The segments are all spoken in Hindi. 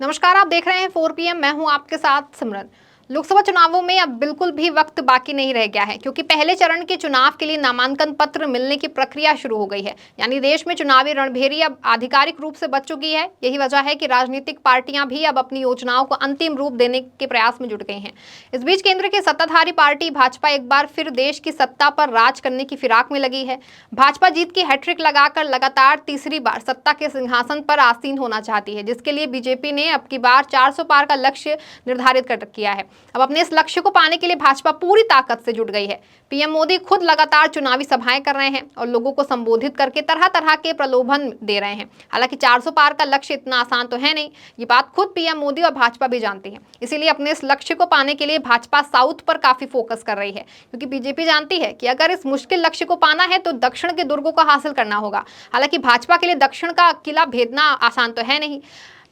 नमस्कार, आप देख रहे हैं 4 PM। मैं हूं आपके साथ सिमरन। लोकसभा चुनावों में अब बिल्कुल भी वक्त बाकी नहीं रह गया है, क्योंकि पहले चरण के चुनाव के लिए नामांकन पत्र मिलने की प्रक्रिया शुरू हो गई है। यानी देश में चुनावी रणभेरी अब आधिकारिक रूप से बच चुकी है। यही वजह है कि राजनीतिक पार्टियां भी अब अपनी योजनाओं को अंतिम रूप देने के प्रयास में जुट गई हैं। इस बीच केंद्र की सत्ताधारी पार्टी भाजपा एक बार फिर देश की सत्ता पर राज करने की फिराक में लगी है। भाजपा जीत की हैट्रिक लगाकर लगातार तीसरी बार सत्ता के सिंहासन पर आसीन होना चाहती है, जिसके लिए बीजेपी ने अब की बार 400 पार का लक्ष्य निर्धारित कर किया है। अब अपने इस लक्ष्य को पाने के लिए भाजपा पूरी ताकत से जुट गई है। पीएम मोदी खुद लगातार चुनावी सभाएं कर रहे हैं और लोगों को संबोधित करके तरह तरह के प्रलोभन दे रहे हैं। हालांकि 400 पार का लक्ष्य इतना आसान तो है नहीं, ये बात खुद पीएम मोदी और भाजपा भी जानती है। इसीलिए अपने इस लक्ष्य को पाने के लिए भाजपा साउथ पर काफी फोकस कर रही है, क्योंकि बीजेपी जानती है कि अगर इस मुश्किल लक्ष्य को पाना है तो दक्षिण के दुर्गों को हासिल करना होगा। हालांकि भाजपा के लिए दक्षिण का किला भेदना आसान तो है नहीं।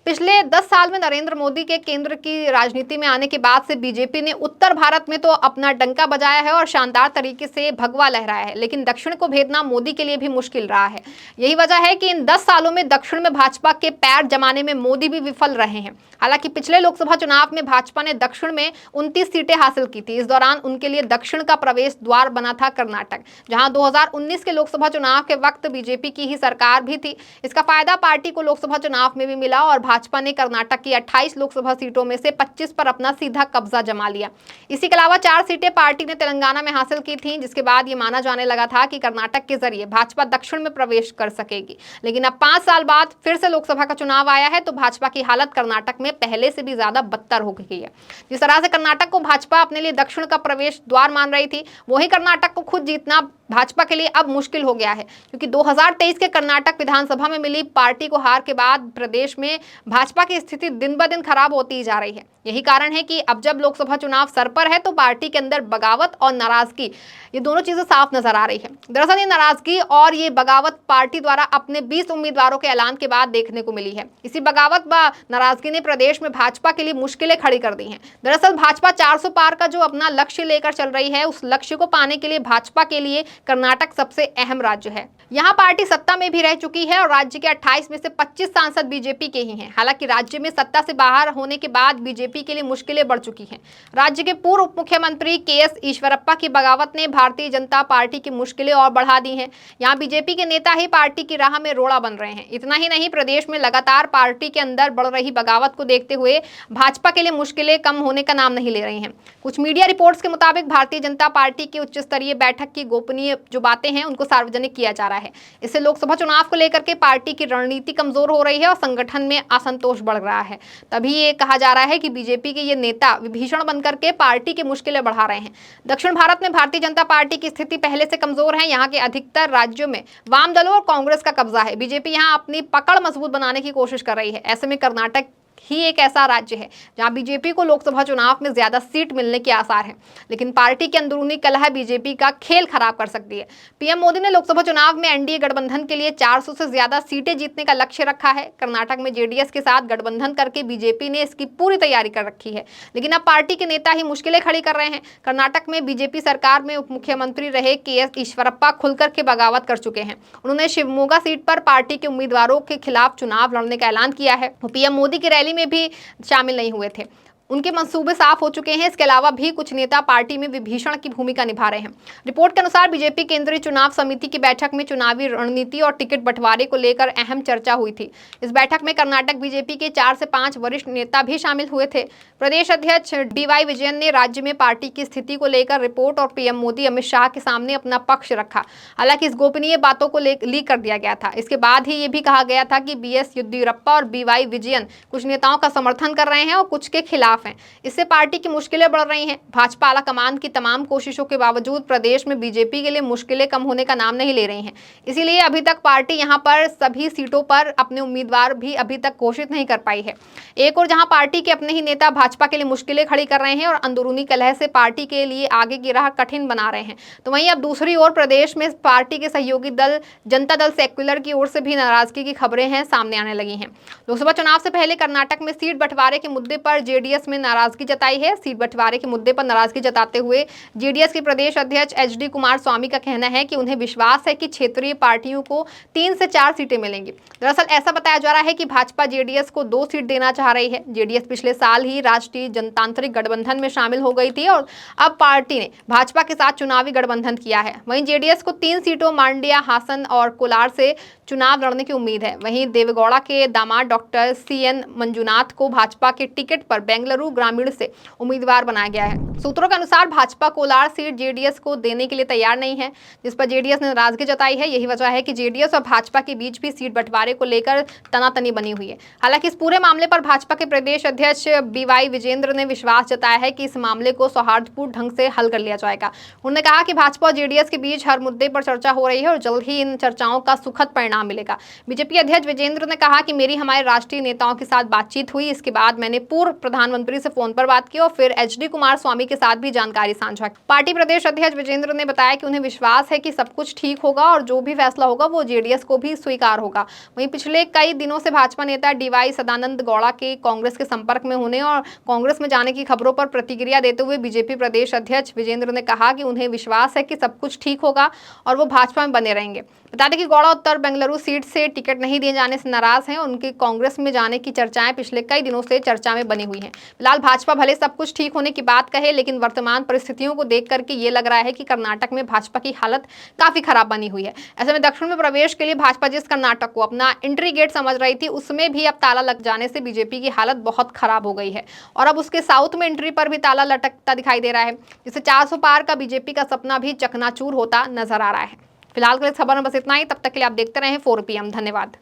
पिछले 10 साल में नरेंद्र मोदी के केंद्र की राजनीति में आने के बाद से बीजेपी ने उत्तर भारत में तो अपना डंका बजाया है और शानदार तरीके से भगवा लहराया है, लेकिन दक्षिण को भेदना मोदी के लिए भी मुश्किल रहा है। यही वजह है कि इन 10 सालों में दक्षिण में भाजपा के पैर जमाने में मोदी भी विफल रहे हैं। हालांकि पिछले लोकसभा चुनाव में भाजपा ने दक्षिण में 29 सीटें हासिल की थी। इस दौरान उनके लिए दक्षिण का प्रवेश द्वार बना था कर्नाटक, जहां 2019 के लोकसभा चुनाव के वक्त बीजेपी की ही सरकार भी थी। इसका फायदा पार्टी को लोकसभा चुनाव में भी मिला और भाजपा ने कर्नाटक की 28 लोकसभा सीटों में से 25 पर अपना सीधा कब्जा जमा लिया। इसी के अलावा 4 सीटें पार्टी ने तेलंगाना में हासिल की थीं, जिसके बाद ये माना जाने लगा था कि कर्नाटक के जरिए भाजपा दक्षिण में प्रवेश कर सकेगी। लेकिन अब 5 साल बाद फिर से लोकसभा का चुनाव आया है तो भाजपा की हालत कर्नाटक में पहले से भी ज्यादा बदतर हो गई है। जिस तरह से कर्नाटक को भाजपा अपने लिए दक्षिण का प्रवेश द्वार मान रही थी, वही कर्नाटक को खुद जीतना भाजपा के लिए अब मुश्किल हो गया है, क्योंकि 2023 के कर्नाटक विधानसभा में मिली पार्टी को हार के बाद प्रदेश में भाजपा की स्थिति दिन ब दिन खराब होती जा रही है। यही कारण है कि अब जब लोकसभा चुनाव सर पर है तो पार्टी के अंदर बगावत और नाराजगी, ये दोनों चीजें साफ नजर आ रही है। दरअसल ये नाराजगी और ये बगावत पार्टी द्वारा अपने 20 उम्मीदवारों के ऐलान के बाद देखने को मिली है। इसी बगावत व नाराजगी ने प्रदेश में भाजपा के लिए मुश्किलें खड़ी कर दी हैं। दरअसल भाजपा 400 पार का जो अपना लक्ष्य लेकर चल रही है, उस लक्ष्य को पाने के लिए भाजपा के लिए कर्नाटक सबसे अहम राज्य है। यहाँ पार्टी सत्ता में भी रह चुकी है और राज्य के 28 में से 25 सांसद बीजेपी के ही हैं। हालांकि राज्य में सत्ता से बाहर होने के बाद बीजेपी के लिए मुश्किलें बढ़ चुकी हैं। राज्य के पूर्व उप मुख्यमंत्री KS ईश्वरप्पा की बगावत ने भारतीय जनता पार्टी की मुश्किलें और बढ़ा दी हैं। यहाँ बीजेपी के नेता ही पार्टी की राह में रोड़ा बन रहे हैं। इतना ही नहीं, प्रदेश में लगातार पार्टी के अंदर बढ़ रही बगावत को देखते हुए भाजपा के लिए मुश्किलें कम होने का नाम नहीं ले रही हैं। कुछ मीडिया रिपोर्ट्स के मुताबिक भारतीय जनता पार्टी की उच्च स्तरीय बैठक की गोपनीय जो बातें हैं उनको सार्वजनिक किया जा रहा है। इससे लोकसभा चुनाव को लेकर के पार्टी की रणनीति कमजोर हो रही है और संगठन में असंतोष बढ़ रहा है। तभी ये कहा जा रहा है कि बीजेपी के ये नेता विभीषण बनकर के पार्टी की मुश्किलें बढ़ा रहे हैं। दक्षिण भारत में भारतीय जनता पार्टी की स्थिति पहले से कमजोर है। यहाँ के अधिकतर राज्यों में वाम दलों और कांग्रेस का कब्जा है। बीजेपी यहाँ अपनी पकड़ मजबूत बनाने की कोशिश कर रही है। ऐसे में कर्नाटक ही एक ऐसा राज्य है जहां बीजेपी को लोकसभा चुनाव में ज्यादा सीट मिलने के आसार हैं, लेकिन पार्टी के अंदरूनी कलह बीजेपी का खेल खराब कर सकती है। पीएम मोदी ने लोकसभा चुनाव में एनडीए गठबंधन के लिए 400 से ज्यादा सीटें जीतने का लक्ष्य रखा है। कर्नाटक में जेडीएस के साथ गठबंधन करके बीजेपी ने इसकी पूरी तैयारी कर रखी है, लेकिन अब पार्टी के नेता ही मुश्किलें खड़ी कर रहे हैं। कर्नाटक में बीजेपी सरकार में उप मुख्यमंत्री रहे KS ईश्वरप्पा खुलकर के बगावत कर चुके हैं। उन्होंने शिवमोगा सीट पर पार्टी के उम्मीदवारों के खिलाफ चुनाव लड़ने का ऐलान किया है। पीएम मोदी की रैली में भी शामिल नहीं हुए थे। उनके मंसूबे साफ हो चुके हैं। इसके अलावा भी कुछ नेता पार्टी में विभीषण की भूमिका निभा रहे हैं। रिपोर्ट के अनुसार बीजेपी केंद्रीय चुनाव समिति की बैठक में चुनावी रणनीति और टिकट बंटवारे को लेकर अहम चर्चा हुई थी। इस बैठक में कर्नाटक बीजेपी के 4 से 5 वरिष्ठ नेता भी शामिल हुए थे। प्रदेश अध्यक्ष DY विजयन ने राज्य में पार्टी की स्थिति को लेकर रिपोर्ट और पीएम मोदी अमित शाह के सामने अपना पक्ष रखा। हालांकि इस गोपनीय बातों को लीक कर दिया गया था। इसके बाद ही ये भी कहा गया था कि BS येदियुरप्पा और BY विजयन कुछ नेताओं का समर्थन कर रहे हैं और कुछ के खिलाफ हैं। इससे पार्टी की मुश्किलें बढ़ रही हैं। भाजपा आलाकमान की तमाम कोशिशों के बावजूद प्रदेश में बीजेपी के लिए मुश्किलें कम होने का नाम नहीं ले रही हैं। इसीलिए अभी तक पार्टी यहां पर सभी सीटों पर अपने उम्मीदवार भी अभी तक घोषित नहीं कर पाई है। एक और जहां पार्टी के अपने ही नेता भाजपा के लिए मुश्किलें खड़ी कर रहे हैं और अंदरूनी कलह से पार्टी के लिए आगे की राह कठिन बना रहे हैं, तो वहीं अब दूसरी ओर प्रदेश में पार्टी के सहयोगी दल जनता दल सेक्युलर की ओर से भी नाराजगी की खबरें हैं सामने आने लगी हैं। लोकसभा चुनाव से पहले कर्नाटक में सीट बंटवारे के मुद्दे पर जेडीएस में नाराजगी जताई है। सीट बंटवारे के मुद्दे पर नाराजगी जताते हुए जेडीएस के प्रदेश अध्यक्ष एचडी कुमारस्वामी का कहना है कि उन्हें विश्वास है कि क्षेत्रीय पार्टियों को 3 से 4 सीटें मिलेंगी। दरअसल ऐसा बताया जा रहा है कि भाजपा जेडीएस को 2 सीट देना चाह रही है। जेडीएस पिछले साल ही राष्ट्रीय जनतांत्रिक गठबंधन में शामिल हो गई थी और अब पार्टी ने भाजपा के साथ चुनावी गठबंधन किया है। वहीं जेडीएस को 3 सीटों मांड्या, हासन और कोलार से चुनाव लड़ने की उम्मीद है। वहीं देवेगौड़ा के दामाद डॉक्टर सीएन मंजुनाथ को भाजपा के टिकट पर बेंगलुरु ग्रामीण से उम्मीदवार बनाया गया है। सूत्रों के अनुसार भाजपा कोलार सीट जेडीएस को देने के लिए तैयार नहीं है, जिस पर जेडीएस ने नाराजगी जताई है। यही वजह है कि जेडीएस और भाजपा के बीच भी सीट बंटवारे को लेकर तनातनी बनी हुई है। हालांकि इस पूरे मामले पर भाजपा के प्रदेश अध्यक्ष बीवाई विजेंद्र ने विश्वास जताया है कि इस मामले को सौहार्दपूर्ण ढंग से हल कर लिया जाएगा। उन्होंने कहा कि भाजपा और जेडीएस के बीच हर मुद्दे पर चर्चा हो रही है और जल्द ही इन चर्चाओं का सुखद परिणाम मिलेगा। बीजेपी अध्यक्ष विजेंद्र ने कहा कि मेरी हमारे राष्ट्रीय नेताओं के साथ बातचीत हुई। इसके बाद मैंने पूर्व प्रधानमंत्री से फोन पर बात की और फिर एचडी कुमारस्वामी के साथ भी जानकारी साझा की। पार्टी प्रदेश अध्यक्ष विजेंद्र ने बताया कि उन्हें विश्वास है कि सब कुछ ठीक होगा और जो भी फैसला होगा वो जेडीएस को भी स्वीकार होगा। वहीं पिछले कई दिनों से भाजपा नेता डीवाई सदानंद गौड़ा के कांग्रेस के संपर्क में होने और कांग्रेस में जाने की खबरों पर प्रतिक्रिया देते हुए बीजेपी प्रदेश अध्यक्ष विजेंद्र ने कहा कि उन्हें विश्वास है कि सब कुछ ठीक होगा और वो भाजपा में बने रहेंगे। बता दें कि गौड़ा उत्तर बेंगलुरु सीट से टिकट नहीं दिए जाने से नाराज हैं। उनके कांग्रेस में जाने की चर्चाएं पिछले कई दिनों से चर्चा में बनी हुई हैं। फिलहाल भाजपा भले सब कुछ ठीक होने की बात कहे, लेकिन वर्तमान परिस्थितियों को देख करके ये लग रहा है कि कर्नाटक में भाजपा की हालत काफी खराब बनी हुई है। ऐसे में दक्षिण में प्रवेश के लिए भाजपा जिस कर्नाटक को अपना एंट्री गेट समझ रही थी, उसमें भी अब ताला लग जाने से बीजेपी की हालत बहुत खराब हो गई है और अब उसके साउथ में एंट्री पर भी ताला लटकता दिखाई दे रहा है, जिससे 400 पार का बीजेपी का सपना भी चकनाचूर होता नजर आ रहा है। फिलहाल के लिए खबर में बस इतना ही। तब तक के लिए आप देखते रहें 4 PM। धन्यवाद।